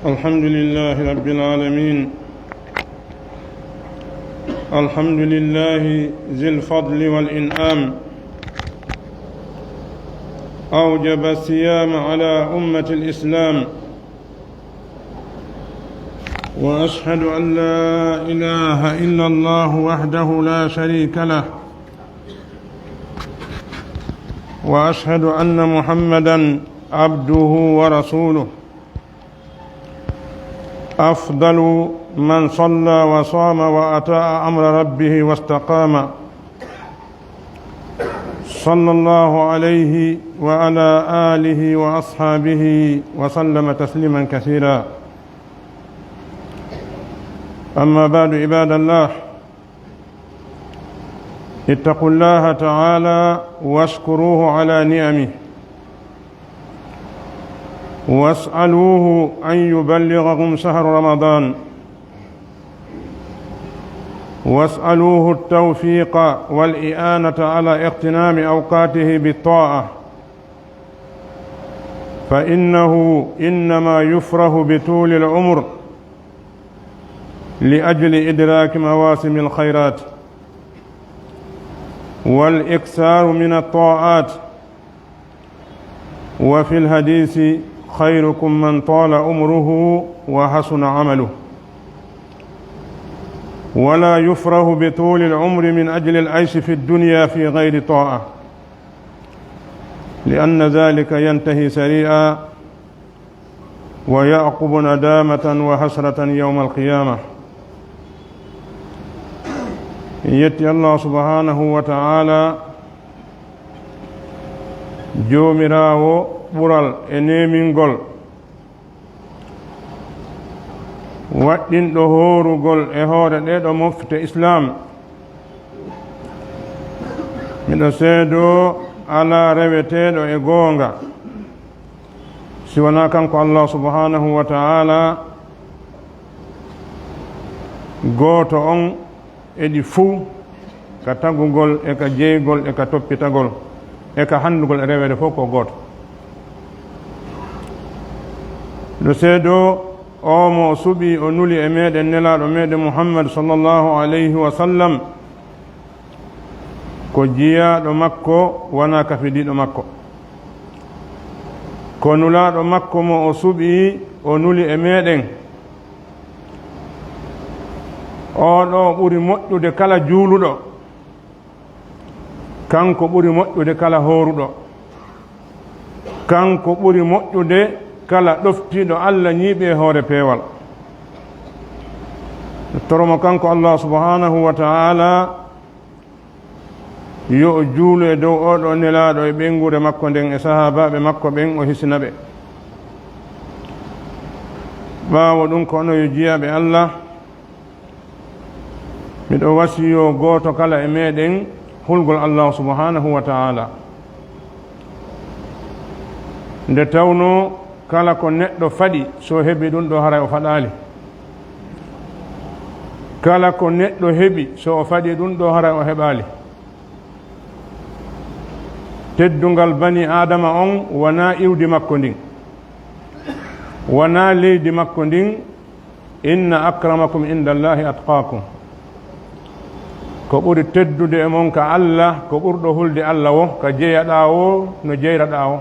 الحمد لله رب العالمين. الحمد لله ذي الفضل والإنعام، أوجب الصيام على أمة الإسلام، وأشهد أن لا إله إلا الله وحده لا شريك له، وأشهد أن محمدًا عبده ورسوله، أفضل من صلى وصام وأطاع أمر ربه واستقام، صلى الله عليه وعلى آله وأصحابه وسلم تسليما كثيرا. أما بعد، عباد الله، اتقوا الله تعالى واشكروه على نعمه، واسألوه أن يبلغكم شهر رمضان، واسألوه التوفيق والإعانة على اغتنام أوقاته بالطاعة، فإنه إنما يفرح بطول العمر لأجل إدراك مواسم الخيرات والإكثار من الطاعات. وفي الحديث: خيركم من طال عمره وحسن عمله. ولا يفرح بطول العمر من أجل العيش في الدنيا في غير طاعة، لأن ذلك ينتهي سريعا ويعقب ندامة وحسرة يوم القيامة. يتي الله سبحانه وتعالى جومراو ɓural e nemingol, waɗɗinɗo horugol e hoore ɗeɗo mofte islam. miɗo seedo ala reweteɗo e goonga siwana kanko Allah subhanahu wa ta'ala, gooto on eɗi fuu, ka tagugol e ka jeygol e ka toppitagol e ka handugol e rewede fof ko gooto. ɗo seedo o mo suɓi o nuli e meɗen nelaɗo meɗen muhammad sallllahu alayhi wa sallam ko jiyaɗo makko wona kafidiɗo makko, ko nulaɗo makko mo o suɓi o nuli e meɗen. oɗo ɓuri moƴƴude kala juuluɗo, kanko ɓuri moƴƴude kala horuɗo, kanko ɓuri moƴƴude kala ɗoftiɗo allah ñiiɓe hoore peewal. toromo kanko allah subhanahu wa ta'ala yo o juulu e dow oɗo nelaɗo e ɓengure makko nden e sahabaɓe makko ɓen o hisina ɓe. ɓaawo ɗum ko ono yo jiyaɓe allah, miɗo wasiyo gooto kala e meɗen hulgol allah subhanahu wa ta'ala. nde tawno kala ko neɗɗo faɗi so heɓi ɗum ɗo haray o faɗali, kala ko neɗɗo heɓi so o faɗi ɗum ɗo haray o heɓali. teddungal bani adama on wona iwdi makko ndin, wona leydi makko ndin. inna akramakum inda allahi atqakum, ko ɓuri teddude e mon ka allah, ko ɓurɗo hulde allah o, ka jeeyaɗa o no jeyraɗa o.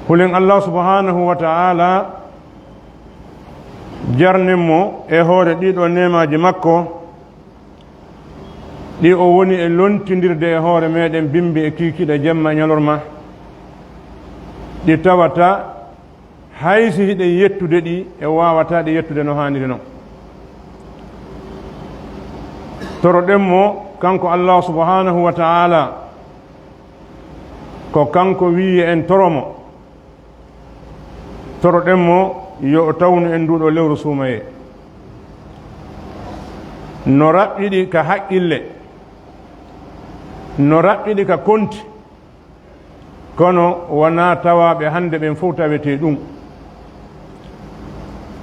hulen allah subhanahu wa ta'ala jarnenmo e hoore ɗiɗo nemaji makko ɗi o woni e lontidirde e hoore meɗen bimbi e kikiɗe jemma e ñalorma, ɗi tawata haysi hiɗe yettude ɗi e wawata ɗi yettude no haniri noon. toroɗenmo kanko allah subhanahu wa ta'ala ko kanko wiye en toromo, toroɗenmo yo o tawnu en nduɗo lewru suumaye no raɓɓiɗi ka haqqille, no raɓɓiɗi ka konti, kono wona tawaɓe hande ɓen fof tawete ɗum.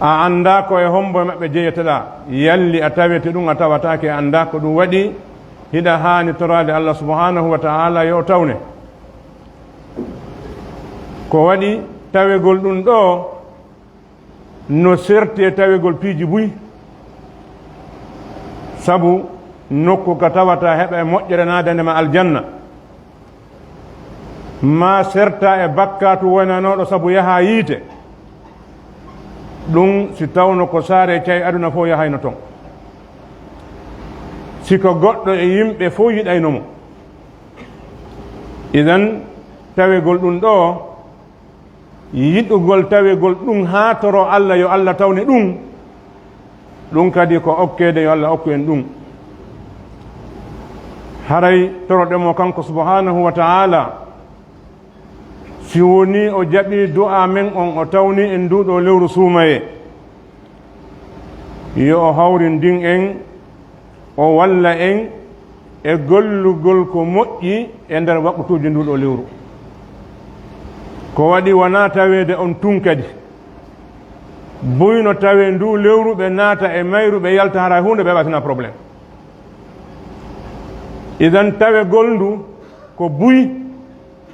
a anda ko e hombo maɓɓe jeeyeteɗa, yalli a tawete ɗum a tawatake, anda ko ɗum waɗi hiɗa hani torade allah subhanahu wa ta'ala yo tawne. ko waɗi tawegol ɗum ɗo no serti e tawegol piiji buy, sabu nokku ka tawata heɓa e moƴƴere nadandema aljanna, ma serta e bakkatu wonanoɗo sabu yaha yiite. ɗum si tawno ko saare cayi aduna fof yahayno toon, siko goɗɗo e yimɓe fof yiɗaynomo. idan tawegol ɗum ɗo, yiɗugol tawegol ɗum ha toro allah yo allah tawne ɗum, ɗum kadi ko okkede yo allah okku en ɗum. haray toroɗemo kanko subhanahu wa ta'ala, si woni o jaɓi du'a men on o tawni en nduɗo lewru suumaye, yo o hawrindin en, o walla en e gollugol ko moƴƴi e nder waɓɓutuji nduɗo lewru. ko waɗi wona tawede on tun kadi buyno tawe ndu lewru ɓe naata e mayru ɓe yalta hara hunde ɓe watina probléme. idan tawegol ndu ko buy,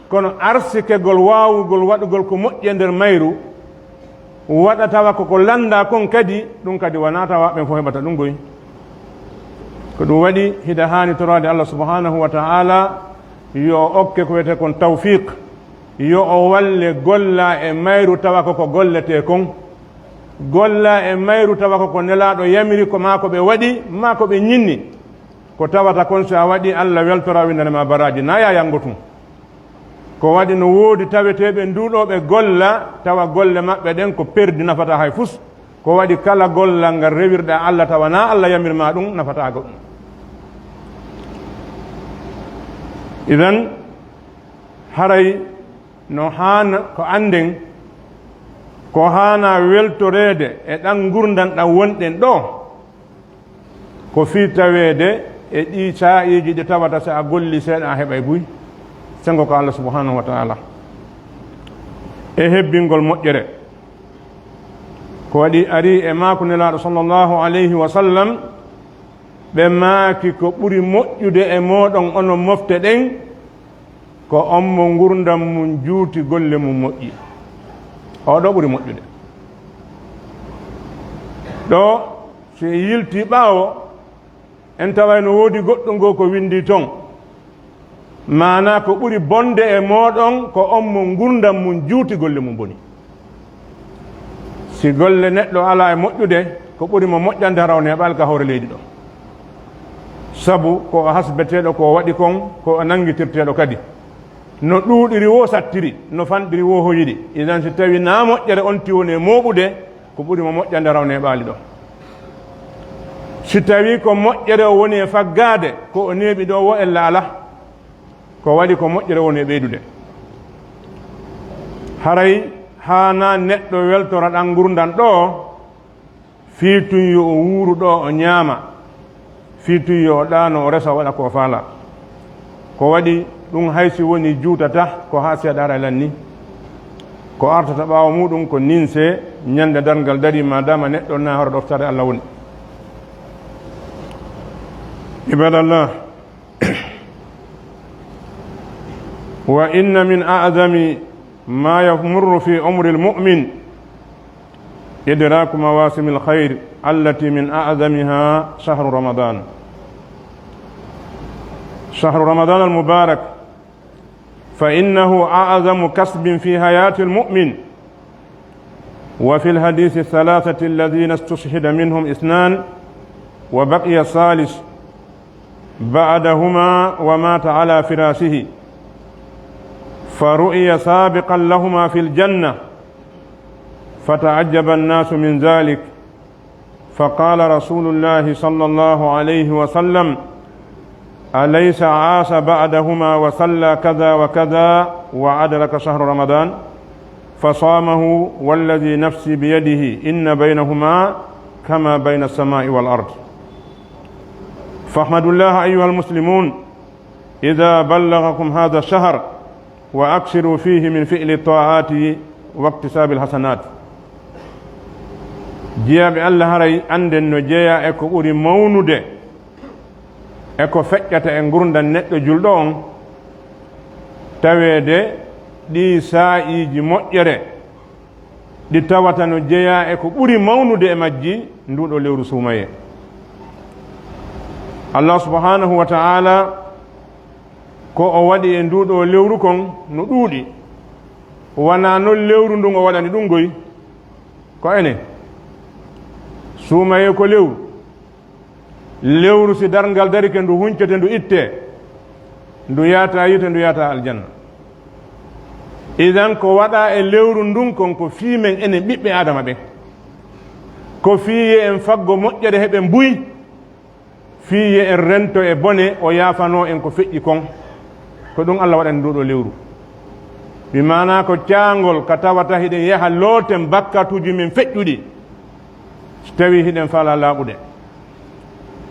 kono arsikegol wawugol waɗugol ko moƴƴi e nder mayru waɗa tawa koko landa kon kadi ɗum kadi wona tawa ɓen fof heɓata ɗum goy. ko ɗum waɗi hiɗa hani torade allah subhanahu wa ta'ala yo okke ko wiyete kon tawfiq, yo o walle golla e mayru tawa koko gollete kon, golla e mayru tawa koko nelaɗo yamiri ko ma ko ɓe waɗi ma ko ɓe ñinni, ko tawata kon so a waɗi allah weltora windanema baraji na yayango tun. ko waɗi no woodi taweteɓe nduɗoɓe golla tawa golle maɓɓe ɗen ko perdi nafata hay fus, ko waɗi kala gollal ngal rewirɗa allah tawa na allah yamirma ɗum nafatago ɗum. idan haray no hana ko anden ko hana weltorede e ɗan gurdan ɗan wonɗen ɗo ko fi tawede e ɗi sa'iji ɗi tawata so a golli seeɗa a heɓay buy sengo ko allah subhanahu wa ta'ala e hebbingol moƴƴere. ko waɗi ari e maako nelaɗo sallllahu alayhi wa sallam ɓe maaki ko ɓuri moƴƴude e mooɗon onon mofte ɗen ko on mo ngurdam mum juuti golle mum moƴƴi. oɗo ɓuri moƴƴude. ɗo so yilti ɓaawo en taway no woodi goɗɗo ngo ko windi ton, mana ko ɓuri bonde e mooɗon ko on mo ngurdam mum juuti golle mum boni. si golle neɗɗo ala e moƴƴude ko ɓuri mo moƴƴande rawne heɓal ka hawre leydi ɗo, sabu ko hasbeteɗo ko waɗi kon ko nangitirteɗo kadi no ɗuuɗiri wo sattiri no fanɗiri wo hoyiɗi. idan si tawi na moƴƴere on tiwoni e mooɓude ko ɓuri mo moƴƴande rawne heɓali ɗo. si tawi ko moƴƴere o woni e faggade ko o neeɓi ɗo wo ella ala, ko waɗi ko moƴƴere woni e ɓeydude. haray hana neɗɗo weltora ɗan gurdan ɗo fiitun yo o wuuru ɗo o ñaama, fiitun yo o ɗaano o resa waɗa ko faala. ko waɗi ɗum haysi woni juutata ko ha seeɗara lanni, ko artata ɓaawo muɗum ko ninse ñande dargal dari madama neɗɗo na hoto ɗoftade Allah woni. ibadallah, wa inna min a'zami ma yamurru fi umri al-mu'min idraku mawasim al-khayr allati min a'zamiha shahru ramadan. شهر رمضان المبارك فإنه أعظم كسب في حياة المؤمن. وفي الحديث الثلاثة الذين استشهد منهم اثنان وبقي الثالث بعدهما ومات على فراشه فرؤي سابقا لهما في الجنة فتعجب الناس من ذلك فقال رسول الله صلى الله عليه وسلم أليس عاش بعدهما وصلى كذا وكذا وأدرك شهر رمضان فصامه والذي نفسي بيده إن بينهما كما بين السماء والأرض. فاحمدوا الله أيها المسلمون إذا بلغكم هذا الشهر وأكثروا فيه من فعل الطاعات واكتساب الحسنات. جيا بالله هري أندن نجيا إكو أوري مونودة e ko feƴƴata e gurdam neɗɗo julɗo on taweede ɗi saa'iji moƴƴere ɗi tawata no jeeya e ko ɓuri mawnude e majji nduɗo lewru suumaye. Allah subhanahu wa ta'ala ko o waɗi e nduɗo lewru kon no ɗuuɗi, wona noon lewru ndun o waɗani ɗum goy ko ene suumaye ko lewru si darngal dari ke ndu huncete ndu itte ndu yata yite ndu yata aljanna. idan ko waɗa e lewru ndun kon ko fiimen enen ɓiɓɓe adama ɓen, ko fiiye en faggo moƴƴere heɓe mbuyi, fiiye en rento e bone o yaafano en ko feƴƴi kon, ko ɗum Allah waɗani nduɗo lewru. mi mana ko caangol ka tawata hiɗen yaha looten bakkatuji men feƴƴuɗi so tawi hiɗen faala laaɓuɗe.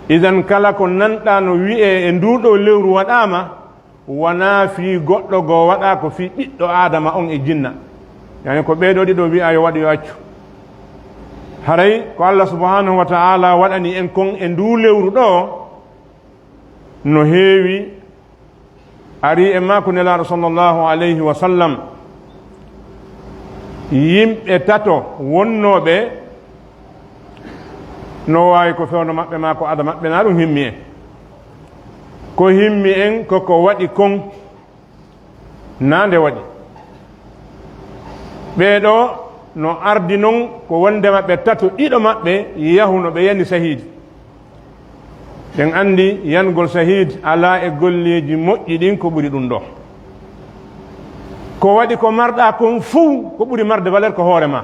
idan kala ko nanɗa no wi'e e nduɗo lewru waɗama wona fi goɗɗo goo waɗa ko fi ɓiɗɗo adama on e jinna, yani ko ɓeeɗo ɗiɗo wi'a yo waɗi yo accu. haray ko Allah subhanahu wa ta'ala waɗani en kon e ndu lewru ɗo no heewi. ari e makko nelaɗo sallllahu alayhi wa sallam yimɓe tato wonnoɓe no wawi ko fewno maɓɓe ma ko ada maɓɓe na ɗum himmi en, ko himmi en koko waɗi kon nande waɗi. ɓeeɗo no ardi noon ko wonde maɓɓe tato ɗiɗo maɓɓe yahuno ɓe yani sahidi. ɓen andi yangol sahid ala e golleji moƴƴi ɗin ko ɓuri ɗum ɗo. ko waɗi ko marɗa kon fuu ko ɓuri marde valeur ko hoore ma,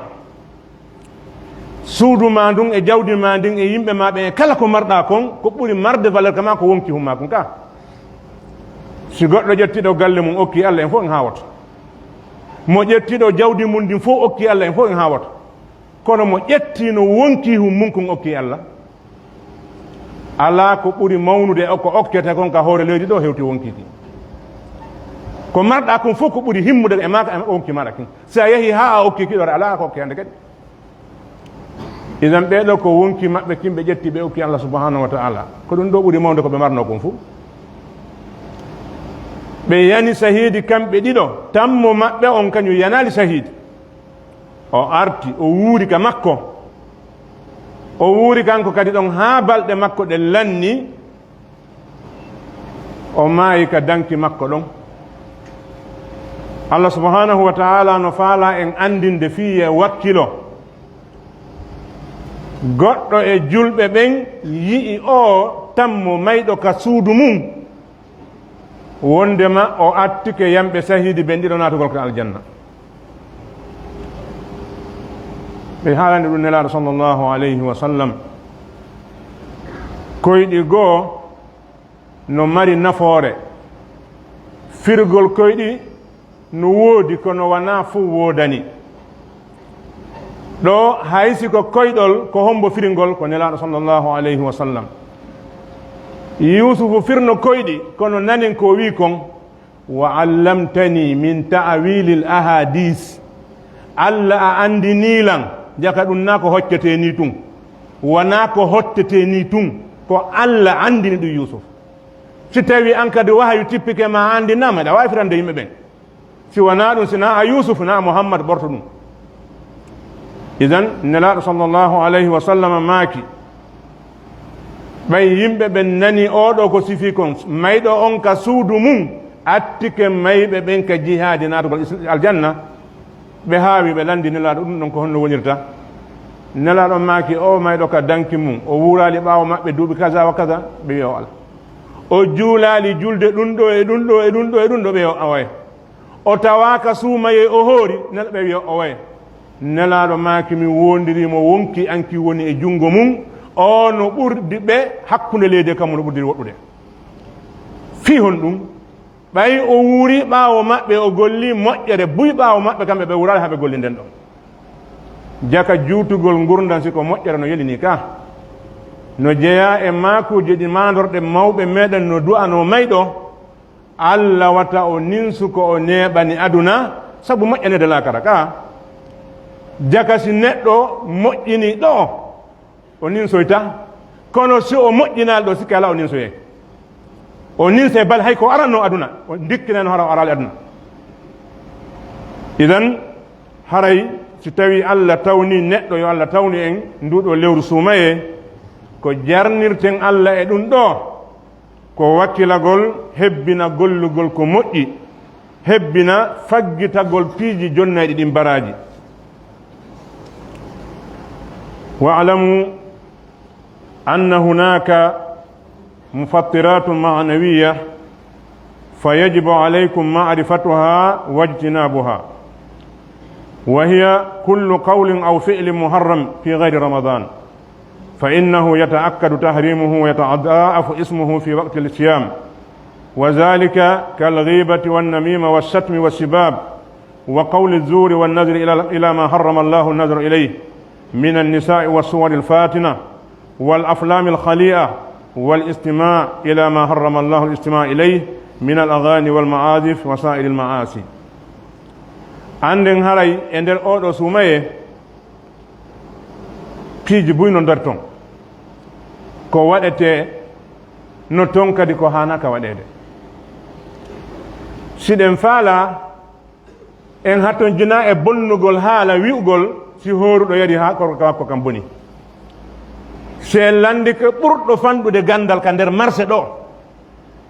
suudu ma ndun e jawdi ma ndin e yimɓe ma ɓe e kala ko marɗa kon ko ɓuri marde valeur kama ko wonki humma kon ka. si goɗɗo ƴettiɗo galle mum okki Allah en fof en hawoto, mo ƴettiɗo jawdi mum ndin fof okki Allah en fof en hawoto, kono mo ƴetti no wonki hum mum kon okki Allah, ala ko ɓuri mawnude ko okkete kon ka hoore leydi ɗo hewti wonkiki. ko marɗa kon fof ko ɓuri himmude e maka e wonki maɗa kin. sa yeehi ha a okki kiɗore ala ko okke hande kadi. idan ɓeeɗo ko wonki maɓɓe kimɓe ƴetti ɓe ukki Allah subhanahu wa ta'ala ko ɗum ɗo ɓuri mawde ko ɓe marno kon fuu ɓe yani sahidi kamɓe ɗiɗo tammo maɓɓe on kañum yanali sahidi o arti o wuuri ka makko o wuuri kanko kadi ɗon haa balɗe makko ɗe lanni o maayi ka danki makko ɗon Allah subhanahu wa ta'ala no faala en andinde fiye wakkilo goɗɗo e julɓe ɓen yi'i o tammo mayɗo ka suudu mum wondema o attike yamɓe sahidi ɓen ɗiɗo naatugol ko aljanna ɓe haalande ɗum nelaaɗo sallllahu alayhi wa sallam koyɗi goo no mari nafoore firgol koyɗi no woodi kono wona fuu woodani ɗo haysi ko koyɗol ko hombo firgol ko nelaaɗo sallllahu alayhi wa sallam yusufu firno koyɗi kono nanin ko wi kon wa allamtani min ta'wili l ahadis allah a andinilan jaka ɗum na ko hoccete ni tun wona ko hottete ni tun ko allah andini ɗum yusuf si tawi an kadi wahayu tippike ma andinama ɗa wawi firande yimɓe ɓen si wona ɗum sina a yusuf na mouhammad ɓorto ɗum idan nelaɗo sallllahu alayhi wa sallam maaki ɓay yimɓe ɓen nani oɗo ko sifi kon mayɗo on ka suudu mum attike mayɓe ɓen ka jihadi natugol aljanna ɓe haawi ɓe landi nelaɗo ɗum ɗon ko honno wonirta nelaɗo maaki o mayɗo ka danki mum o wuurali ɓaawo maɓɓe duuɓi kaza wa kaza ɓe wiya o ala o juulali julde ɗum ɗo e ɗum ɗo e ɗum ɗo e ɗum ɗo ɓe o waye o tawaka suumaye o hoori nela ɓe wiya o waye nelaɗo maaki mi wondirimo wonki anki woni e junngo mum o no ɓurdi ɓe hakkunde leydi kammo no ɓurdiri woɗɗude fi hon ɗum ɓay o wuuri ɓaawo maɓɓe o golli moƴƴere buy ɓaawo maɓɓe kamɓe ɓe wurali haɓe golli nden ɗon jaka juutugol gurdan siko moƴƴere no yelini ka no jeeya e maakuji ɗi mandorɗe mawɓe meɗen no du'ano mayɗo allah wata o ninsu ko o neeɓani aduna sabu moƴƴanede lakara ka jaka si neɗɗo moƴƴini ɗo o ninsoyta kono si o moƴƴinali ɗo sikki ala o ninsoye o ninse bal hay ko aranno aduna o dikkineno hara o arali aduna idan haray si tawi allah tawni neɗɗo yo allah tawni en nduɗo lewru suumaye ko jarnirten allah e ɗum ɗo ko wakkilagol hebbina gollugol ko moƴƴi hebbina faggitagol piiji jonnayɗi ɗin baraji wa'lamu anna hunaka mufattirat ma'nawiyya fayajibu alaykum ma'rifatuha wajtinabuha وهي كل قول أو فعل محرم في غير رمضان فإنه يتأكد تحريمه ويتضاعف اسمه في وقت الصيام وذلك كالغيبة والنميمة والشتم والسباب وقول الزور والنذر إلى ما حرم الله النذر إليه من النساء والصور الفاتنة والأفلام الخليئة والاستماع إلى ما حرم الله الاستماع إليه من الأغاني والمعازف وسائر المعاصي anden haray e nder oɗo suumaye piiji buyno nder ton ko waɗete no ton kadi ko hanaka waɗede siɗen faala en hatton jina e bonnugol haala wi'ugol si horuɗo yari ha korko makko kam boni se landi ko ɓurɗo fanɗude gandal ka nder marché ɗo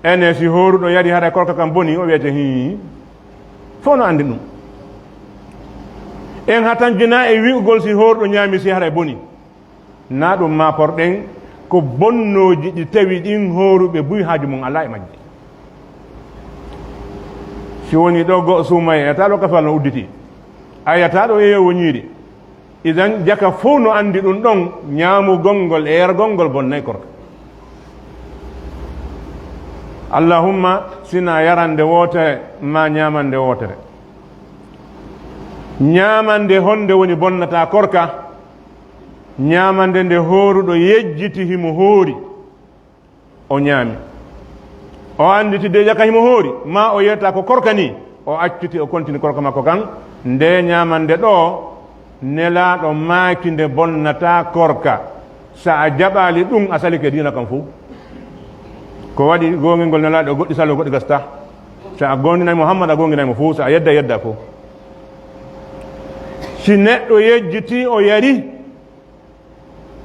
ene si horuɗo yari hara korko kam boni o wiyete hi fo no andi ɗum en hatan jina e wi'ugol si horuɗo ñaami si hara boni na ɗum maporɗen ko bonnoji ɗi tawi ɗin horuɓe buy haaju mum ala e majji si woni ɗo go suumaye yata ɗo kafal no udditi a yata ɗo yeewo ñiiri idan jaka fof no andi ɗum ɗon ñaamugol ngol e yergol ngol bonnay korka allahumma sina yarande wootere ma ñamande wootere ñamande honde woni bonnata korka ñamande nde horuɗo yejjiti himo hoori o ñaami o anditi de jaka himo hoori ma o yetta ko korka ni o acciti o continue korka makko kan nde ñamande ɗo nelaɗo maakinde bonnata korka sa a jaɓali ɗum a sali ke dina kam fo ko waɗi gongel ngol nelaɗo goɗɗi salo goɗɗi gasta sa a gondinayi Muhammad a gonginaymo fo sa a yedda fo si neɗɗo yejjiti o yari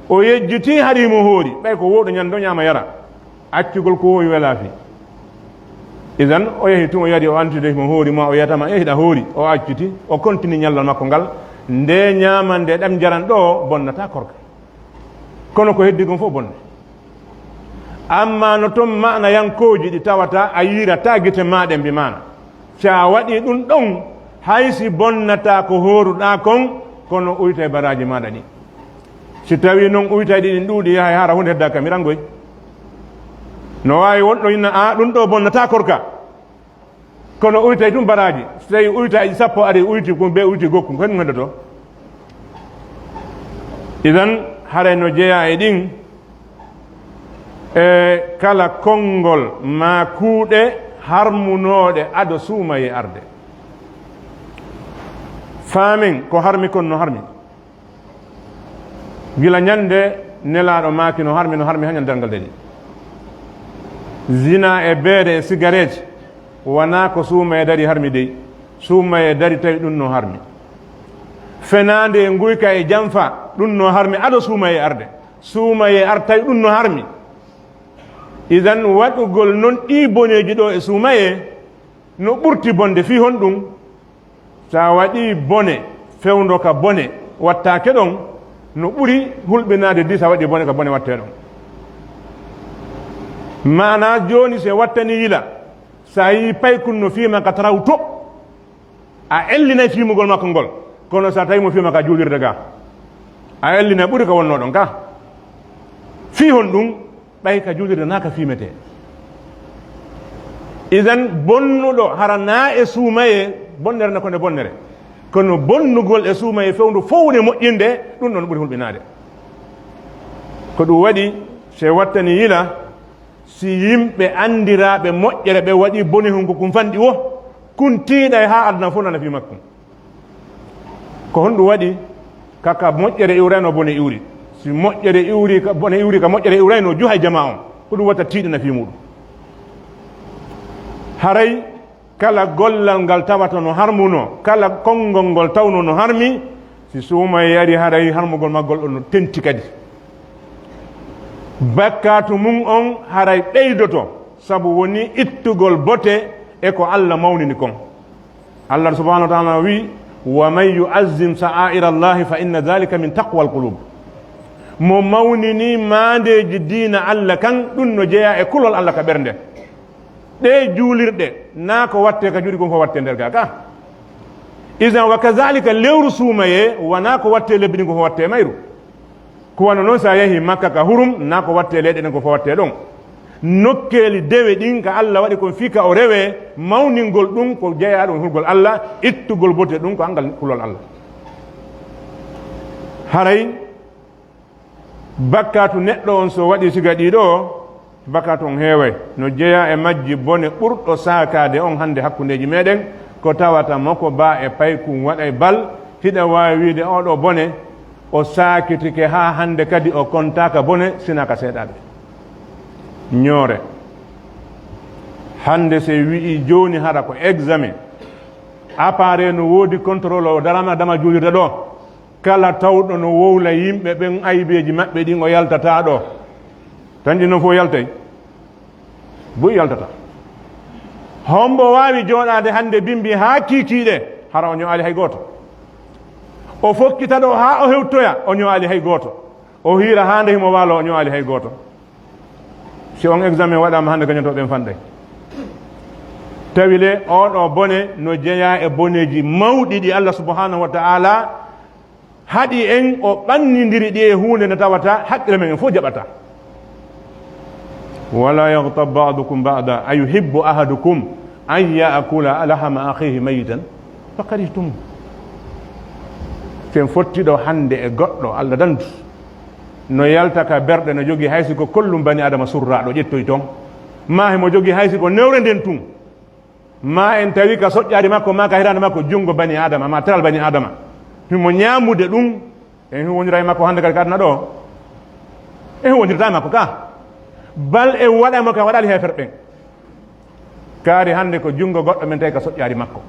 o yejjiti haɗimo hoori ɓay ko woɗo ñande o ñama yara accugol ko wowi welafi idan o yehi tun o yari o antidemo hoori ma o yiyatama hiɗa hoori o acciti o continue ñallal makko ngal nde ñamande ɗam jaran ɗo bonnata korka kono ko heddi gon fof bonne amma no toon mana yankoji ɗi tawata a yirata guite maɗe mbimana sa waɗi ɗum ɗon haysi bonnata ko horuɗa kon kono uyta e baraji maɗa ɗi si tawi noon uyta ɗiɗin ɗuuɗi yaha hara hunde hedda kamirangoy no wawi wonɗo inna a ɗum ɗo bonnata korka kono uytay ɗum baraji so tawi uyta e sappo ari uyti ko be uyti gokku ko ɗum heddoto idan haray no jeeya e ɗin e kala konngol ma kuuɗe harmunoɗe ado suuma e arde faamin ko harmi kon no harmi gila ñande nelaɗo maaki no harmi hañal ngal deɗi zina e beede e cigarette wona ko suuma e dari harmi dey suuma e dari tawi ɗum no harmi fenande e guyka e janfa ɗum no harmi aɗo suuma e arde suuma e ar tawi ɗum no harmi idan waɗugol noon ɗi boneji ɗo e suuma e no ɓurti bonde fi hon ɗum sa waɗi bone fewdo ka bone wattake ɗon no ɓuri hulɓinade di sa waɗi bone ka bone watte ɗon mana joni se wattani yila sa yi paykun no fima ka taraw to a ellinay fimugol makko ngol kono sa tawi mo fima ka juulirde ga a ellinay ɓuri ka wonno ɗon ka fi hon ɗum ɓay ka juulirde naka fimete idan bonnuɗo hara na e suumaye bonnere ne kone bonnere kono bonnugol e suumaye fewdu fowne moƴƴinde ɗum ɗon ɓuri hulɓinade ko ɗum waɗi se wattani yila si yimɓe andiraɓe moƴƴere ɓe waɗi boni hunko kum fanɗi wo kuntiiɗa e ha aduna fof nana fi makkum ko honɗum waɗi kaka moƴƴere iwrayno bone iwri si moƴƴere iwri ka bone iwri ka moƴƴere iwrayno juha e jama on ko ɗum watta tiiɗina fi muɗum haray kala gollal ngal tawata no harmuno kala konngol ngol tawno no harmi si suuma e ari haray harmugol maggol ɗon no tenti kadi bakkatu mum on haray ɓeydoto sabu woni ittugol bote e ko Allah mawnini kon Allah subhanahu wa ta'ala wi wa man yu'azzim sa'aira allahi fa inna dhalika min taqwa alqulub mo mawnini mandeji diina Allah kan ɗum no jeeya e kulol Allah ka ɓernde ɗe juulirɗe na ko watte ka juuɗi kon ko watte nder ga ka isan wa kadhalika lewru suumaye wona ko watte lebbi ɗin ko watte mayru ko wano noon sa yeehi makka ka hurum na ko watte leyɗe ɗen ko fo watte ɗon nokkeli dewe ɗin ka Allah waɗi kon fika o rewe mawningol ɗum ko jeeya ɗum hulgol Allah ittugol bote ɗum ko angal kulol Allah haray bakkatu neɗɗo on so waɗi siga ɗiɗo bakkatu on heeway no jeeya e majji bone ɓurɗo sakade on hande hakkundeji meɗen ko tawata makko ba e paykum waɗa e bal hiɗa wawi wiide oɗo bone o sakitike ha hande kadi o kontaka bone sinaka seeɗaɓe ñoore hande se wi'i joni hara ko examen appareil no woodi contrôle o darama dama juulirde ɗo kala tawɗo no wowla yimɓe ɓen aybeji maɓɓe ɗin o yaltata ɗo tanji noon fof yaltay boyi yaltata hombo wawi joɗade hande bimbi ha kikiɗe hara o ñoali hay goto o fokkita ɗo ha o hewtoya o ñoali hay goto o hiira hande himo waalo o ñoali hay goto si on examen waɗama hande gañotoɓen fanɗay tawi le oɗo bone no jeeya e boneji mawɗi ɗi Allah subhanahu wa ta'ala haɗi en o ɓannidiri ɗi e hunde nde tawata haqqille men en fof jaɓata wala yaghtab ba'dukum ba'da ayuhibbu ahadukum an ya'kula lahama akhihi mayitan fakarihtum sen fottiɗo hande e goɗɗo Allah dandu no yalta ka berɗe no jogii haysi ko kollum bani adama surraɗo ƴettoy toon ma hemo jogii haysi ko newre nden tun ma en tawi ka soƴƴari makko ma ka hirande makko junngo bani adama ma teral bani adama himo ñaamude ɗum e wonira e makko hannde kadi ka aduna ɗo e wonirta e makko ka bal e waɗama ka waɗali hefere ɓen kaari hannde ko junngo goɗɗo men tawi ka soƴƴaari makko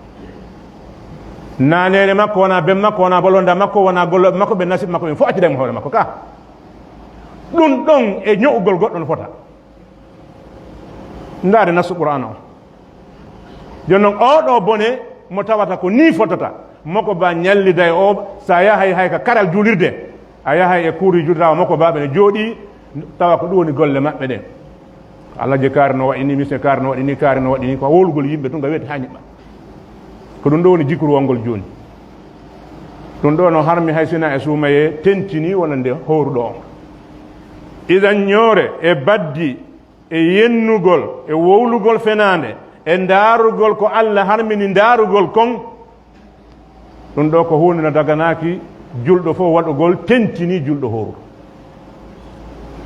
nanere makko wona ben makko wona bolonda makko wona golloɓe makko ɓe nasiɓe makko ɓen fof accidemo hoore makko ka ɗum ɗon e ño'ugol goɗɗo no fota ndaade nasu qur'ana o joni noon oɗo bone mo tawata ko ni fotata moko ba ñallida e o sa yahay hay ka karal juulirde a yahay e kuuri julirawa makko ba ɓene jooɗi tawa ko ɗum woni golle maɓɓe ɗen allah je kaari no waɗi ni monsieur kaari no waɗi ni kaari no waɗi ni ko wolugol yimɓe tun ga wiyete ha ñiɓɓa ko ɗum ɗo woni jikru wongol joni ɗum ɗo no harmi hay sina e suumaye tentini wonande horuɗo on idan ñoore e baddi e yennugol e wowlugol fenande e ndaarugol ko allah harmini ndaarugol kon ɗum ɗo ko hunde no daganaki julɗo fof waɗugol tentini julɗo horuɗo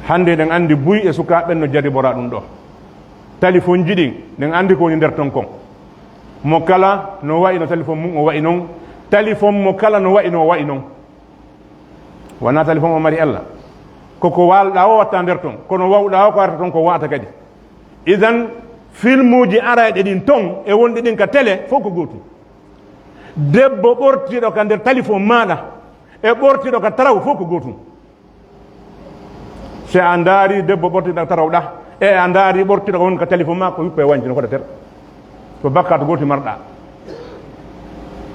hande ɗen andi buy e sukaɓen no jaribora ɗum ɗo téléphone ji ɗin ɗen andi ko woni nder ton kon mo kala no wayi no téléphone mum o wayi noon téléphone mo kala no wayi no o wayi noon wona téléphone o mari allah koko walɗa o watta nder ton kono wawɗa o ko arta ton ko wata kadi idan filmuji arayɗe ɗin ton e wonɗe ɗin ka télé fof ko gotum debbo ɓortiɗo ka nder téléphone maɗa e ɓortiɗo ka taraw fof ko gotum si a daari debbo ɓortiɗo tarawɗa e a daari ɓortiɗo ko won ka téléphone ma ko yuppa e wañci no fota ter ko bakkat goti marɗa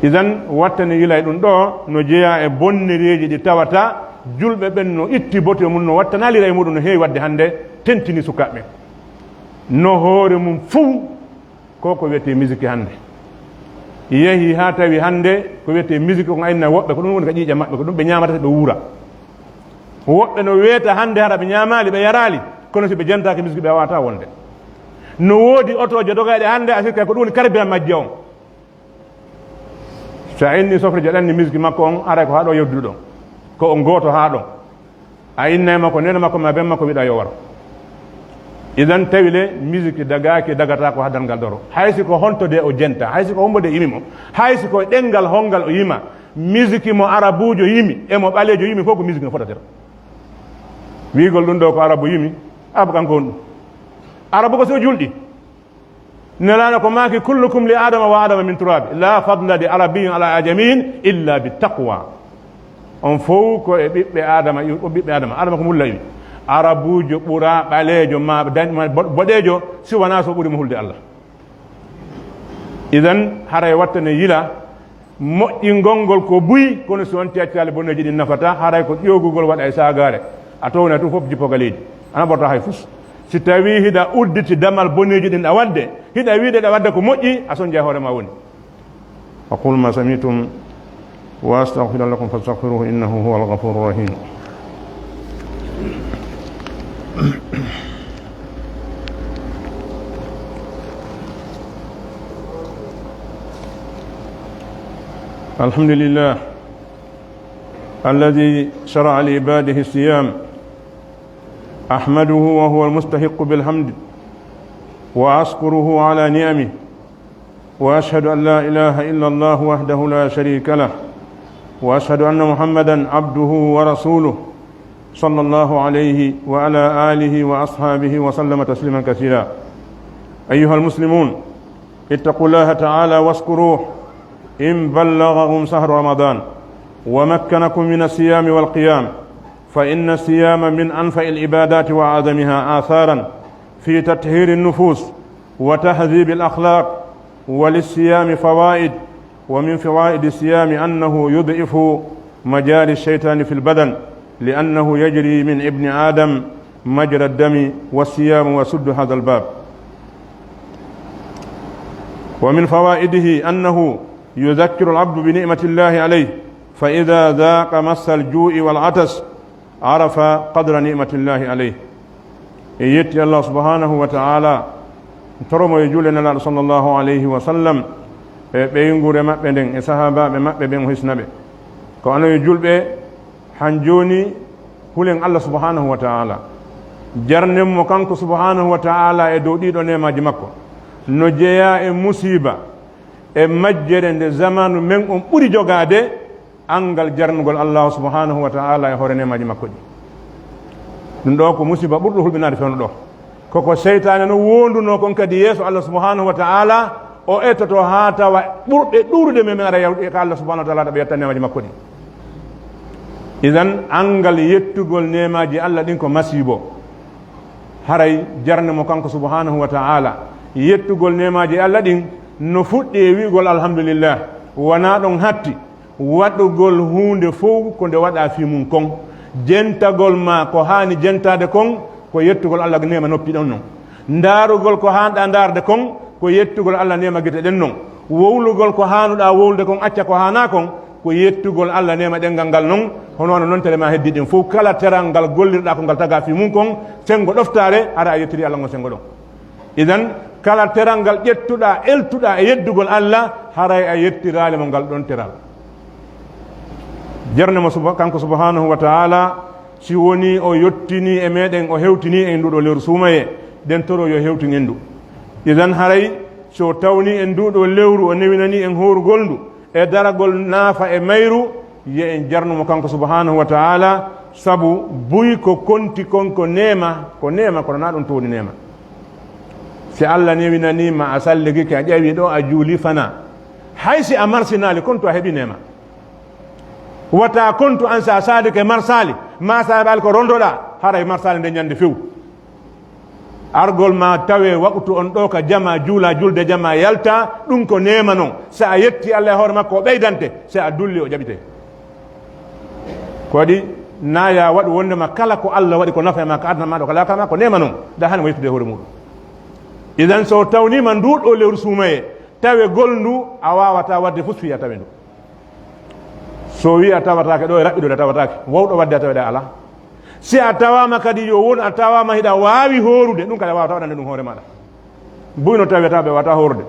idan wattane yilay ɗum ɗo no jeeya e bonnereji ɗi tawata julɓe ɓen no itti bote mum no wattanalira e muɗum no heewi wadde hannde tentini sukaɓe no hoore mum fuu ko wiyete musique hannde yeehi ha tawi hannde ko wiyete musique ko ayna woɓɓe ko ɗum woni ka ƴiiƴa maɓɓe ko ɗum ɓe ñamata ɓe wuura woɓɓe no weeta hannde hara ɓe ñamali ɓe yarali kono si ɓe jentaki musique ɓe wawata wonde no woodi otoje dogaɗe hannde a sikka ko ɗum woni carburant majje on sa inni sofre jaɗanni musique makko on aray ko ha ɗo yewdude ɗon ko on gooto ha ɗon a innay makko nena makko ma ben makko wiɗa yo waro idan tawi le musique dagaki dagata ko haddal ngal doro haysi ko hontode o jenta haysi ko hombode yimimo haysi ko ɗengal hongal o yima musique mo arabujo yimi e mo ɓalejo yimi fof ko musique no fotatero wigol ɗum ɗo ko arabu yimi arabu kanko on ɗum arabu ko so julɗi nelano ko maki kullukum li adama wa adama min turabi la fadla li arabiyin ala ajamin illa bi taqwa on fof ko e ɓiɓɓe adama o ɓiɓɓe adama adama ko mulla wi arabujo ɓuura ɓalejo ma dañma boɗejo si wona so ɓuuri mo hulde allah idan haray wattane yila moƴƴingol ngol ko buyi kono si wonti accali bonneji ɗi nafata haray ko ƴogugol waɗa e sagare a towna tun fof jippogaleji ana ɓorta hay fus si tawi hiɗa udditi damal bonneji ɗin ɗa wadde hiɗa wiide ɗa wadde ko moƴƴi a son jeeya hoorema woni aqul ma samitum wa astaghfiru lakum fastaghfiruhu innahu huwa alghafuru rahim الحمد لله الذي شرع لعباده الصيام أحمده وهو المستحق بالحمد وأشكره على نعمه وأشهد أن لا إله إلا الله وحده لا شريك له وأشهد أن محمدا عبده ورسوله صلى الله عليه وعلى آله وأصحابه وسلم تسليما كثيرا أيها المسلمون اتقوا الله تعالى واشكروه إن بلغهم شهر رمضان ومكنكم من الصيام والقيام فإن الصيام من أنفع العبادات وأعظمها آثارا في تطهير النفوس وتهذيب الأخلاق وللصيام فوائد ومن فوائد الصيام أنه يضعف مجاري الشيطان في البدن لأنه يجري من ابن آدم مجرى الدم والصيام وسد هذا الباب ومن فوائده أنه يذكر العبد بنعمة الله عليه فإذا ذاق مس الجوع والعطش عرف قدر نعمة الله عليه يتي الله سبحانه وتعالى ترمو يجولنا صلى الله عليه وسلم بينغور مابbe den e sahabaɓe maɓɓe ɓen hisnaɓe ko ano e julɓe han joni hulen allah subhanahu wa ta'ala jarnemo kanko subhanahu wa ta'ala e dow ɗiɗo nemaji makko no jeeya e musiba e majjere nde zamanu men on ɓuri jogade angal jarnugol Allah subhanahu wa ta'ala e hore nemaji makko ɗi ɗum ɗo ko musiba ɓurɗo hulɓinade fewno ɗo koko seytane no wonduno kon kadi yeeso Allah subhanahu wa ta'ala o ettoto ha tawa ɓurɓe ɗurude men ara yawɗe ka Allah subhanahu wa ta'ala taɓa yetta nemaji makko ɗi idan angal yettugol nemaji Allah ɗin ko masibo haray jarnemo kanko subhanahu wa ta'ala yettugol nemaji Allah ɗin no fuɗɗi e wi'gol alhamdulillah wona ɗon hatti waɗugol hunde fof ko nde waɗa fi mum kon jentagol ma ko hani jentade kon ko yettugol Allah nema noppi ɗon non darugol ko hanɗa darde kon ko yettugol Allah nema guete ɗen non wowlugol ko hanuɗa wowlude kon acca ko hana kon ko yettugol Allah nema ɗengal ngal non hono noon tere ma heddi ɗin fof kala teral ngal gollirɗa ko ngal taga fi mum kon sengo ɗoftare ara a yettiri Allah ngo sengo ɗon idan kala teral ngal ƴettuɗa eltuɗa e yeddugol Allah haray a yettirali mo ngal ɗon teral jarnemo kanko subhanahu wa ta'ala si woni o yottini e meɗen o hewtini en nduɗo lewru sumaye ɗen toro yo hewtin en ndu idan haray so tawni en nduɗo lewru o newinani en horugol ndu e daragol naafa e mayru ye en jarnumo kanko subhanahu wa ta'ala sabu buy ko konti kon ko nema kono na ɗum towni nema si Allah newinanima a salligi ke a ƴeewi ɗo a juuli fana haysi a marsinali konto a heeɓi nema wata kontu an sa sadike marsali ma sabal ko rondoɗa haray marsali nde ñande few argol ma tawe waktu on ɗo ka jama juula julde jama yalta ɗum ko nema noon sa a yetti Allah e hoore makko o ɓeydante si a dulli o jaɓite ko waɗi naya waɗu wondema kala ko Allah waɗi ko nafa ma ka adna maɗo ko lakama ko nema noon da hani mo yettude hoore muɗum idan so tawnima nduɗo lewru suumaye tawe gol ndu a wawata wadde fof fiya tawe ndu so wi a tawatake ɗo e raɓɓiɗo a tawatake wawɗo wadde a taweɗa ala si a tawama kadi yo won a tawama hiɗa wawi horude ɗum kadi a wawata waɗande ɗum hoore maɗa buyno taweta ɓe wata horude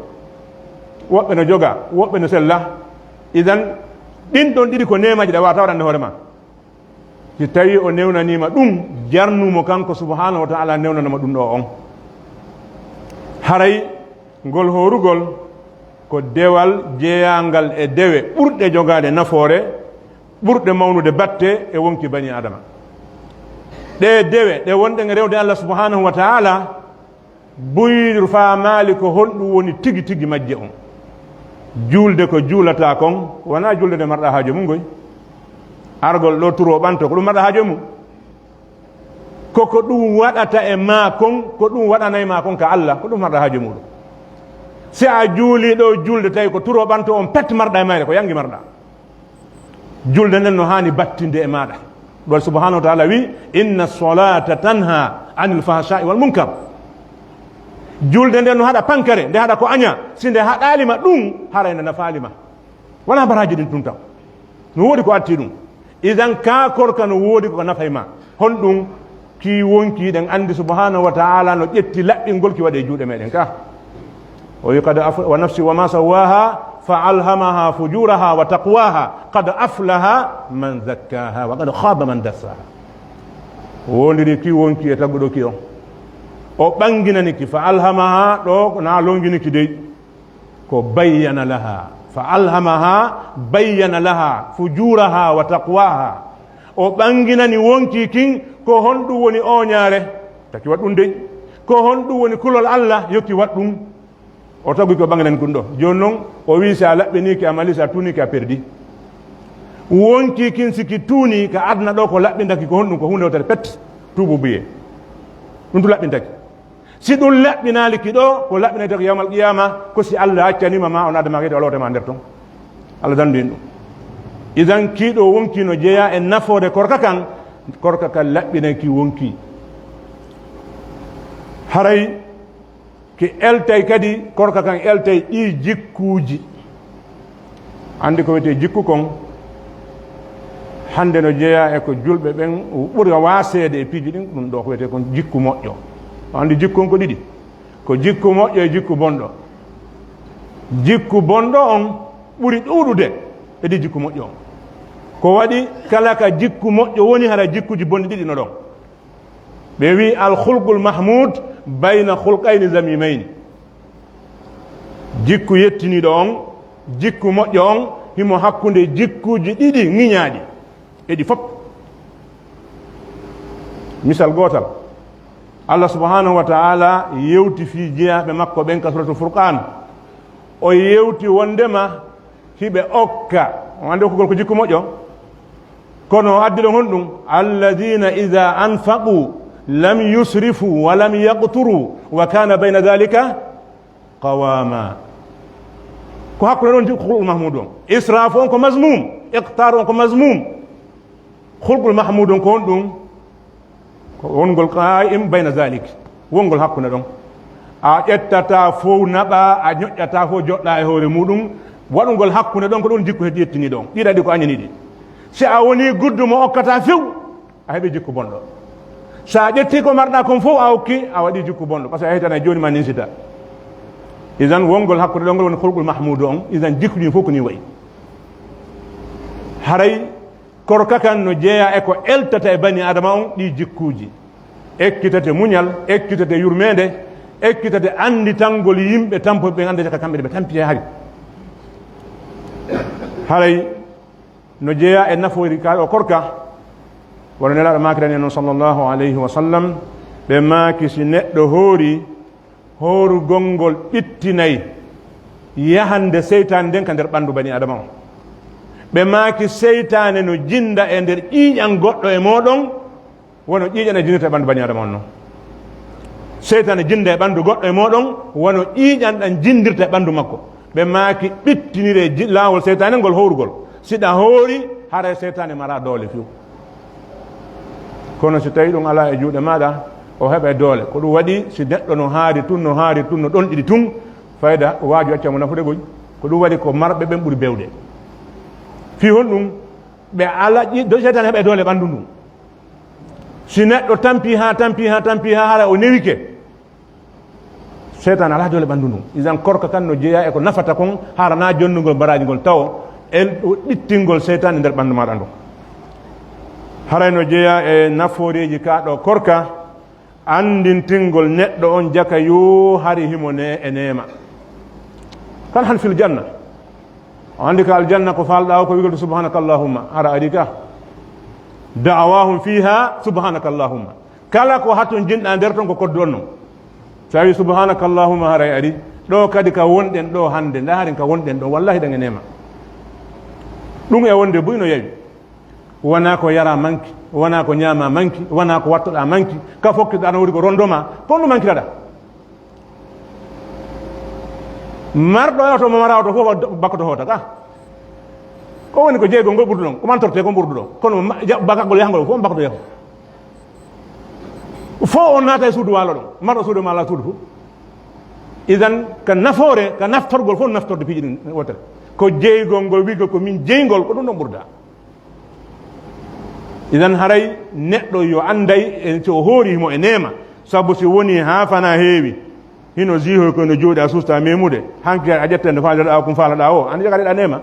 woɓɓe no joga woɓɓe no sella idan ɗin ɗon ɗiɗi ko nemaji ɗa wawata waɗande hoore ma si tawi o newnanima ɗum jarnumo kanko subhanahu wa ta'ala newnanama ɗum ɗo on haray ngol horugol ko dewal jeeyangal e dewe ɓurɗe jogade nafoore ɓurɗe mawnude batte e wonki bani adama ɗe dewe ɗe wonɗe e rewde Allah subhanahu wa ta'ala buyru famali ko honɗum woni tigi tigi majje on juulde ko juulata kon wona julde nde marɗa haajo mum goy argol ɗo turo ɓanto ko ɗum marɗa haajo mum koko ɗum waɗata e ma kon ko ɗum waɗanayma kon ka Allah ko ɗum marɗa haajo muɗum si a juuli ɗo julde tawi ko turo ɓanto on pet marɗa e mayre ko yangi marɗa julde nden no hani battinde e maɗa ɗol subhanahu wa ta'ala wi inna solata tanha anil fahsha'i wal munkar julde nden no haɗa pankare nde haɗa ko aña si nde haɗalima ɗum hara nde nafalima wala baraji ɗin ɗum taw no woodi ko atti ɗum idan ka korka no woodi ko nafay ma honɗum ki wonki ɗen andi subhanahu wa ta'ala no ƴetti laɓɓingol ki waɗe juuɗe meɗen ka o wi kad wa nafsi wa ma sawaha fa alhamaha fujuraha wa taqwaha qad aflaha man zakkaha wa qad khaba man dassaha wondiri ki wonki e tagguɗo ki on o ɓanginani ki fa alhamaha ɗo na longini ki dey ko bayyana laha fa alhamaha bayyana laha fujuraha wa taqwaha o ɓanginani wonki kin ko honɗum woni oñaare taki wat ɗum dey ko honɗum woni kulol Allah yokki wat ɗum o tagui ko ɓanginani kun ɗo joni noon o wi sa laɓɓiniki a mali sa tuniki a perdi wonki kin siki tuuni ka adna ɗo ko laɓɓintaki ko honɗum ko hunde wotare pet tuubu biye ɗum tu laɓɓintaki si ɗum laɓɓinaliki ɗo ko laɓɓinayta ko yawmal qiyama ko si Allah accanima ma on adama kede o lowtema nder ton Allah dandu en ɗum idan kiiɗo wonki no jeeya e nafoore korka kan laɓɓinayki wonki haray ki eltay kadi korka kan eltay ɗi jikkuji andi ko wiyete jikku kon hande no jeeya e ko julɓe ɓen ɓuri wasede e piiji ɗin ɗum ɗo ko wiyete kon jikku moƴƴo andi jikku on ko ɗiɗi ko jikku moƴƴo e jikku bonɗo jikku bonɗo on ɓuri ɗuuɗude e ɗi jikku moƴƴo on ko waɗi kala ka jikku moƴƴo woni hara jikkuji bonɗi ɗiɗi no ɗon ɓe wi al khulqul mahmud bayna khulqayni zamimayni jikku yettiniɗo on jikku moƴƴo on himo hakkunde jikkuji ɗiɗi ŋiñaaɗi e ɗi fof. misal gootal, Allah subhanahu wa ta'ala yewti fi jeyaɓe makko ɓen ka suratul furqan, o yewti wondema hiɓe okka wande okkugol ko jikku moƴƴo, kono addiɗo honɗum alladina ida anfaqu lam yusrifu wa lam yaqturu wa kana bayna dhalika qawama. ko hakkude ɗon hulqul mahmud on, israfu on ko masmum, iqtar on ko masmum, hulqul mahmud on ko on ɗum ko wongol qa'im bayna dhalik, wongol hakkude ɗon. a ƴettata fof naɓa, a ñoƴƴata fof joɗɗa e hoore muɗum, waɗugol hakkude ɗon ko ɗon jikku heddi yettini ɗon, ɗiɗa ɗi ko añani ɗi. si a woni guddu mo okkata few a heɓi jikku bonɗo, sa ƴetti ko marɗa kon fof a hokki a waɗi jikku bonɗo, par ce que a heytana joni ma ninsita. idan wongol hakkude ɗon ngol woni hulqul mahmudu on. idan jikku ɗin fof ko ni wayi. haray korka kan no jeeya e ko eltata e bani adama on ɗi jikkuji, ekkitate muñal, ekkitate yurmede, ekkitate anditangol yimɓe tampo ɓe anda ka kamɓe ɓe tampi hari. haray no jeeya e nafoyri ka o korka wono nelaɗo makirani noon sallllahu alayhi wa sallam, ɓe maaki si neɗɗo hoori hooru gongol ɓittinayi yahande seytane nden ka nder ɓandu bani adama o. ɓe maaki seytane no jinda e nder ƴiiƴan goɗɗo e moɗon wono ƴiiƴan e jindirta e ɓandu bani adama on noon. seytane jinda e ɓandu goɗɗo e moɗon wono ƴiiƴan ɗan jindirta e ɓandu makko. ɓe maaki ɓittinire laawol seytane ngol howrugol. siɗa hoori hara seytane mara doole few, kono si tawi ɗum ala e juuɗe maɗa o heɓa doole. ko ɗum waɗi si neɗɗo no haari tun no haari tun no ɗon ɗiɗi tun fayda waaju accamo nafude goy. ko ɗum waɗi ko marɓe ɓen ɓuri bewɗe fi hon ɗum ɓe ala seytane heɓa doole ɓanndu ndum. si neɗɗo tampi ha hara o newike, seytane ala doole ɓanndu ndum. isan korka kan no jeeya e ko nafata kon harana jonnugol baraji ngol taw en ɗittingol seytane nder ɓanndu maɗa ndu. haray no jeeya e naforeji kaɗo korka, andintingol neɗɗo on jaka yo hari himo ne e nema kan han fil janna. o andi ka aljanna ko falɗa o ko wigolto subhanaka allahumma, hara ari ka da'awahum fiha subhanaka allahumma, kala ko hatton jinɗa nder ton ko koddu on non. so wi subhanaka allahumma haray ari ɗo kadi ka wonɗen ɗo hande nda harin ka wonɗen ɗo wallahi ɗen e nema. ɗum e wonde buyno yawi, wona ko yara manki, wona ko ñaama manki, wona ko wattoɗa manki, ka fokkiɗa no woni ko rondoma kon ɗum mankiraɗa. marɗo e oto mo mara oto fof bakkoto hoota ka, ko woni ko jeygol ngol ɓurdu ɗon, ko mantorte ko ɓurdu ɗon, kono bakakgol yahgol fof bakkoto yaho fof on naata e suudu waalo ɗon, marɗo suudu ma ala suudu fof. idan ka nafoore ka naftorgol fof naftorde piiji ɗin wotere, ko jeygol ngol wigol ko min jeygol ko ɗum ɗon ɓurda. idan haray neɗɗo yo anday so hoori himo e nema, sabu si woni ha fana heewi hino jiihoy kono jooɗi a susta memude hanki a ƴettende faalaɗa kum faalaɗa o andi jagaɗeɗa nema.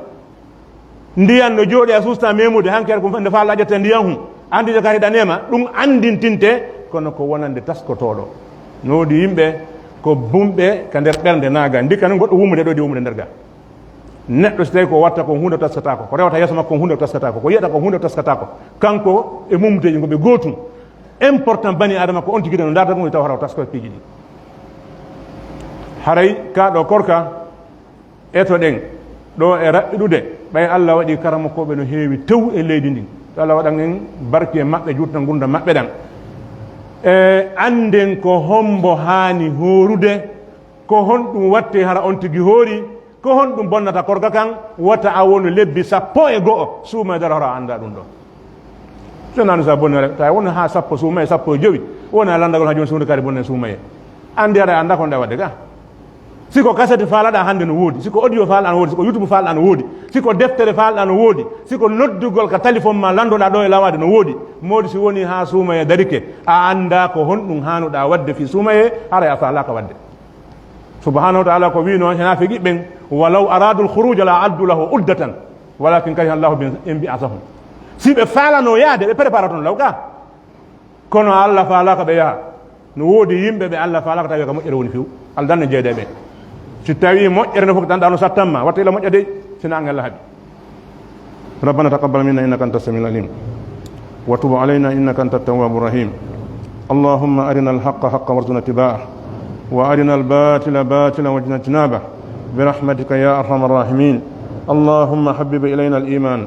ndiyan no jooɗi a susta memude hanki nde faalaɗa ƴette ndiyan hu andi jagaɗeɗa nema. ɗum andintinte kono ko wonande taskotoɗo. no wodi yimɓe ko bumɓe ka nder ɓernde naaga, ndikka noon goɗɗo wumude ɗo di wumude nder ga. neɗɗo so tawi ko watta ko hunde taskatako, ko rewata yeeso makko ko hunde taskatako, ko yiyata ko hunde taskatako, kanko e mumteji ngoɓe gootum. important bani adama ko on tigui no darda ɗum taw haraw tasko piiji ɗi. haray kaɗo korka eto ɗen ɗo e raɓɓiɗude ɓay Allah waɗi karama koɓe no heewi tew e leydi ndin. Allah waɗan en barki e maɓɓe jutna gunda maɓɓe ɗan. anden ko hombo haani horude, ko honɗum watte hara on tigui hoori, ko honɗum bonnata korka kan wata a woni lebbi 10 suuma e dara hora anda ɗum ɗo. so nanu sa bonnere tawi woni ha 10 suuma e 15 wona landagol ha joni suude kadi bonne suuma e andi aɗa anda ko nde wadde ka. siko kasete faalaɗa hande no woodi, siko audio faalaɗa no woodi, siko youtube faalaɗa no woodi, siko deftere faalaɗa no woodi, siko noddugol ka téléphone ma landoɗa ɗo e lawade no woodi. modi si woni ha suuma e darike a anda ko honɗum hanuɗa wadde fi suuma e hara a faalaka wadde. subhanahu wa ta'ala ko wino hena fe giɓɓen walaw aradu lkhuruja la addu lahu uddatan walakin kariha allahu in bi'athahum. si ɓe faalano yaade ɓe prépara toon law ka, kono Allah faalaka ɓe yaha. no woodi yimɓe ɓe Allah faalaka tawi ka moƴƴere woni few aldanne jeeɗe ɓe. si tawi moƴƴere no fof tan ɗano sattanma watta ila moƴƴa dey sina an Allah haaɓi. ربنا تقبل منا إنك أنت السميع العليم وتب علينا إنك أنت التواب الرحيم. اللهم أرنا الحق حقا وارزقنا اتباعه وأرنا الباطل باطلا وارزقنا اجتنابه برحمتك يا أرحم الراحمين. اللهم حبب إلينا الإيمان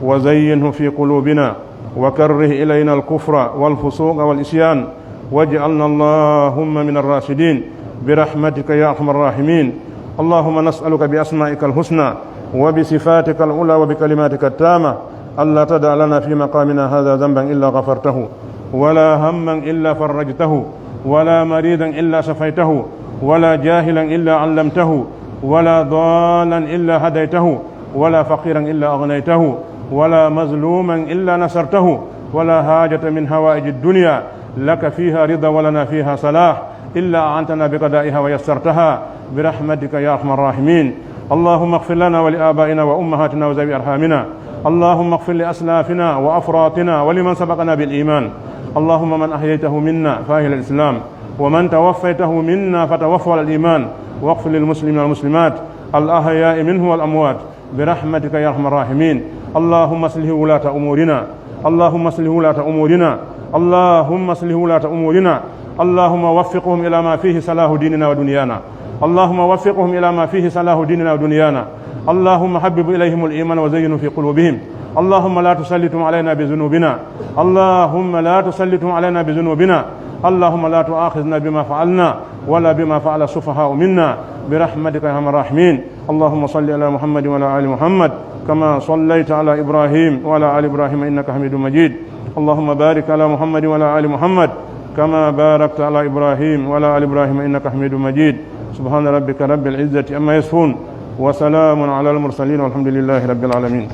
وزينه في قلوبنا وكره إلينا الكفر والفسوق والإسيان واجعلنا اللهم من الراشدين برحمتك يا أرحم الراحمين. اللهم نسألك بأسمائك الحسنى وبصفاتك العلى وبكلماتك التامة ألا تدع لنا في مقامنا هذا ذنبا إلا غفرته ولا هما إلا فرجته ولا مريضا إلا شفيته ولا جاهلا إلا علمته ولا ضالا إلا هديته ولا فقيرا إلا أغنيته ولا مظلوما إلا نصرته ولا حاجة من هوائج الدنيا لك فيها رضا ولنا فيها صلاح إلا أعنتنا بقضائها ويسرتها برحمتك يا أرحم الراحمين. اللهم اغفر لنا ولآبائنا وأمهاتنا وذوي أرحامنا. اللهم اغفر لأسلافنا وأفراطنا ولمن سبقنا بالإيمان. اللهم من أحييته منا فأهل الإسلام ومن توفيته منا فتوفى على الإيمان واغفر للمسلمين والمسلمات الأحياء منه والأموات برحمتك يا أرحم الراحمين. اللهم اصلح ولاة أمورنا. اللهم اصلح ولاة أمورنا. اللهم اصلح ولاة أمورنا. اللهم وفقهم إلى ما فيه صلاح ديننا ودنيانا. اللهم وفقهم إلى ما فيه صلاح ديننا ودنيانا. اللهم حبب إليهم الإيمان وزينه في قلوبهم. اللهم لا تسلطهم علينا بذنوبنا. اللهم لا تسلطهم علينا بذنوبنا. اللهم لا تؤاخذنا بما فعلنا ولا بما فعل السفهاء منا برحمتك يا أرحم الراحمين. اللهم صل على محمد وعلى آل محمد كما صليت على إبراهيم وعلى آل إبراهيم إنك حميد مجيد. اللهم بارك على محمد وعلى آل محمد كما باركت على إبراهيم وعلى آل إبراهيم إنك حميد مجيد. سبحان ربك رب العزة عما يصفون وسلام على المرسلين والحمد لله رب العالمين.